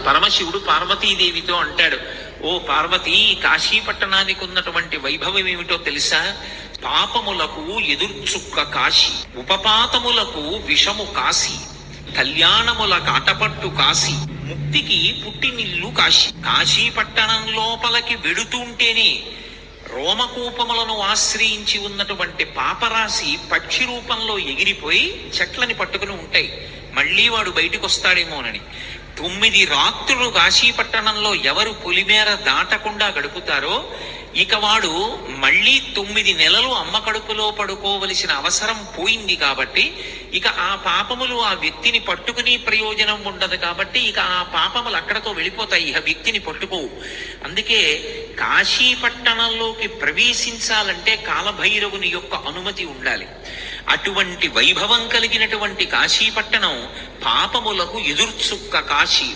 పరమశివుడు పార్వతీదేవితో అంటాడు, ఓ పార్వతి, కాశీ పట్టణానికి ఉన్నటువంటి వైభవం ఏమిటో తెలుసా? పాపములకు ఎదుర్చుక్క కాశీ, ఉపపాతములకు విషము కాశీ, కళ్యాణముల కాటపట్టు కాశీ, ముక్తికి పుట్టినిల్లు కాశీ. కాశీ పట్టణం లోపలికి వెడుతుంటేనే రోమకూపములను ఆశ్రయించి ఉన్నటువంటి పాపరాశి పక్షి రూపంలో ఎగిరిపోయి చెట్లని పట్టుకుని ఉంటాయి. మళ్ళీ వాడు బయటికి వస్తాడేమోనని 9 రాత్రులు కాశీ పట్టణంలో ఎవరు పొలిమేర దాటకుండా గడుపుతారో ఇక వాడు మళ్ళీ 9 నెలలు అమ్మ కడుపులో పడుకోవలసిన అవసరం పోయింది. కాబట్టి ఇక ఆ పాపములు ఆ వ్యక్తిని పట్టుకుని ప్రయోజనం ఉండదు. కాబట్టి ఇక ఆ పాపములు అక్కడతో వెళ్ళిపోతాయి, ఆ వ్యక్తిని పట్టుకోవు. అందుకే కాశీ పట్టణంలోకి ప్రవేశించాలంటే కాలభైరవుని యొక్క అనుమతి ఉండాలి. అటువంటి వైభవం కలిగినటువంటి కాశీ పట్టణం పాపములకు ఎదుర్చుక్క కాశీ.